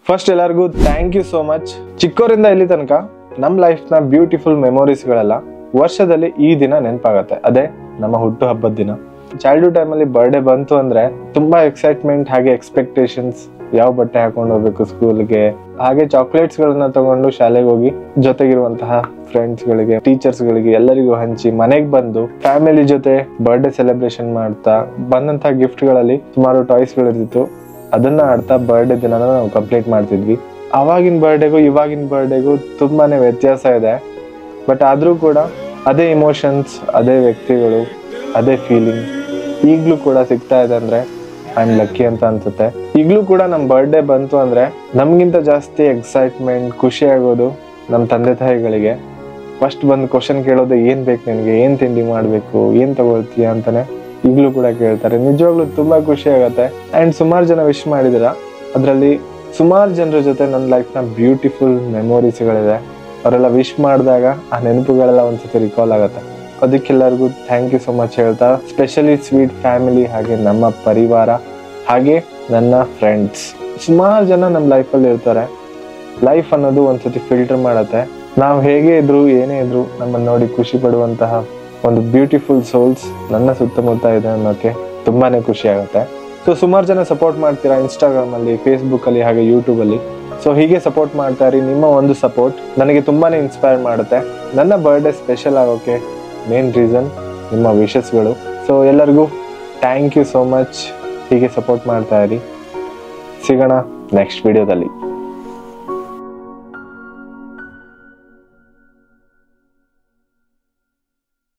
First ಎಲ್ಲರಿಗೂ thank you so much. ಚಿಕ್ಕವರಿಂದ ಇಲ್ಲಿ ತನಕ ನಮ್ಮ ಲೈಫ್ನ ಬ್ಯೂಟಿಫುಲ್ ಮೆಮೊರೀಸ್ಗಳೆಲ್ಲ ವರ್ಷದಲ್ಲಿ ಈ ದಿನ ನೆನಪಾಗತ್ತೆ. ಅದೇ ನಮ್ಮ ಹುಟ್ಟು ಹಬ್ಬದ ದಿನ. ಚೈಲ್ಡ್ಹುಡ್ ಟೈಮಲ್ಲಿ ಬರ್ಡೇ ಬಂತು ಅಂದ್ರೆ ತುಂಬಾ ಎಕ್ಸೈಟ್ಮೆಂಟ್, ಹಾಗೆ ಎಕ್ಸ್ಪೆಕ್ಟೇಷನ್ಸ್. ಯಾವ ಬಟ್ಟೆ ಹಾಕೊಂಡು ಹೋಗ್ಬೇಕು ಸ್ಕೂಲ್ಗೆ, ಹಾಗೆ ಚಾಕ್ಲೇಟ್ಸ್ ಗಳನ್ನ ತಗೊಂಡು ಶಾಲೆಗೆ ಹೋಗಿ ಜೊತೆಗಿರುವಂತಹ ಫ್ರೆಂಡ್ಸ್ ಗಳಿಗೆ, ಟೀಚರ್ಸ್ ಗಳಿಗೆ ಎಲ್ಲರಿಗೂ ಹಂಚಿ ಮನೆಗೆ ಬಂದು ಫ್ಯಾಮಿಲಿ ಜೊತೆ ಬರ್ಡೇ ಸೆಲೆಬ್ರೇಷನ್ ಮಾಡ್ತಾ ಬಂದಂತಹ ಗಿಫ್ಟ್ ಗಳಲ್ಲಿ ಸುಮಾರು ಟಾಯ್ಸ್ ಗಳಿರ್ತಿತ್ತು. ಅದನ್ನ ಆಡ್ತಾ ಬರ್ಡೇ ದಿನನ ನಾವು ಕಂಪ್ಲೀಟ್ ಮಾಡ್ತಿದ್ವಿ. ಅವಾಗಿನ ಬರ್ಡೇಗೂ ಇವಾಗಿನ ಬರ್ಡೇಗೂ ತುಂಬಾನೇ ವ್ಯತ್ಯಾಸ ಇದೆ. ಬಟ್ ಆದ್ರೂ ಕೂಡ ಅದೇ ಇಮೋಷನ್ಸ್, ಅದೇ ವ್ಯಕ್ತಿಗಳು, ಅದೇ ಫೀಲಿಂಗ್ ಈಗ್ಲೂ ಕೂಡ ಸಿಗ್ತಾ ಇದೆ ಅಂದ್ರೆ ಐ ಆಮ್ ಲಕ್ಕಿ ಅಂತ ಅನ್ಸುತ್ತೆ. ಈಗ್ಲೂ ಕೂಡ ನಮ್ ಬರ್ಡೇ ಬಂತು ಅಂದ್ರೆ ನಮ್ಗಿಂತ ಜಾಸ್ತಿ ಎಕ್ಸೈಟ್ಮೆಂಟ್, ಖುಷಿ ಆಗೋದು ನಮ್ ತಂದೆ ತಾಯಿಗಳಿಗೆ. ಫಸ್ಟ್ ಬಂದು ಕ್ವಶನ್ ಕೇಳೋದು, ಏನ್ ಬೇಕು ನಿನ್ಗೆ, ಏನ್ ತಿಂಡಿ ಮಾಡ್ಬೇಕು, ಏನ್ ತಗೊಳ್ತೀಯ ಅಂತಾನೆ ಈಗ್ಲೂ ಕೂಡ ಕೇಳ್ತಾರೆ. ನಿಜವಾಗ್ಲೂ ತುಂಬಾ ಖುಷಿ ಆಗತ್ತೆ. ಅಂಡ್ ಸುಮಾರು ಜನ ವಿಶ್ ಮಾಡಿದಿರ, ಅದ್ರಲ್ಲಿ ಸುಮಾರು ಜನರ ಜೊತೆ ನನ್ನ ಲೈಫ್ ನ ಬ್ಯೂಟಿಫುಲ್ ಮೆಮೊರೀಸ್ಗಳಿದೆ. ಅವರೆಲ್ಲ ವಿಶ್ ಮಾಡಿದಾಗ ಆ ನೆನಪುಗಳೆಲ್ಲ ಒಂದ್ಸತಿ ರಿಕಾಲ್ ಆಗತ್ತೆ. ಅದಕ್ಕೆಲ್ಲರಿಗೂ ಥ್ಯಾಂಕ್ ಯು ಸೊ ಮಚ್ ಹೇಳ್ತಾ, ಸ್ಪೆಷಲಿ ಸ್ವೀಟ್ ಫ್ಯಾಮಿಲಿ, ಹಾಗೆ ನಮ್ಮ ಪರಿವಾರ, ಹಾಗೆ ನನ್ನ ಫ್ರೆಂಡ್ಸ್. ಸುಮಾರು ಜನ ನಮ್ಮ ಲೈಫಲ್ಲಿ ಇರ್ತಾರೆ. ಲೈಫ್ ಅನ್ನೋದು ಒಂದ್ಸತಿ ಫಿಲ್ಟರ್ ಮಾಡತ್ತೆ. ನಾವು ಹೇಗೆ ಇದ್ರು ಏನೇ ಇದ್ರು ನಮ್ಮನ್ನ ನೋಡಿ ಖುಷಿ ಪಡುವಂತಹ ಒಂದು ಬ್ಯೂಟಿಫುಲ್ ಸೋಲ್ಸ್ ನನ್ನ ಸುತ್ತಮುತ್ತ ಇದೆ ಅನ್ನೋಕೆ ತುಂಬಾನೇ ಖುಷಿ ಆಗುತ್ತೆ. ಸೊ ಸುಮಾರು ಜನ ಸಪೋರ್ಟ್ ಮಾಡ್ತೀರಾ ಇನ್ಸ್ಟಾಗ್ರಾಮ್ ಅಲ್ಲಿ, ಫೇಸ್ಬುಕ್ ಅಲ್ಲಿ, ಹಾಗೆ ಯೂಟ್ಯೂಬ್ ಅಲ್ಲಿ. ಸೊ ಹೀಗೆ ಸಪೋರ್ಟ್ ಮಾಡ್ತಾ ಇರಿ. ನಿಮ್ಮ ಒಂದು ಸಪೋರ್ಟ್ ನನಗೆ ತುಂಬಾನೇ ಇನ್ಸ್ಪೈರ್ ಮಾಡುತ್ತೆ. ನನ್ನ ಬರ್ಡೇ ಸ್ಪೆಷಲ್ ಆಗೋಕೆ ಮೇನ್ ರೀಸನ್ ನಿಮ್ಮ ವಿಶಸ್ಗಳು. ಸೊ ಎಲ್ಲರಿಗೂ ಥ್ಯಾಂಕ್ ಯು ಸೋ ಮಚ್. ಹೀಗೆ ಸಪೋರ್ಟ್ ಮಾಡ್ತಾ ಇರಿ. ಸಿಗೋಣ ನೆಕ್ಸ್ಟ್ ವಿಡಿಯೋದಲ್ಲಿ.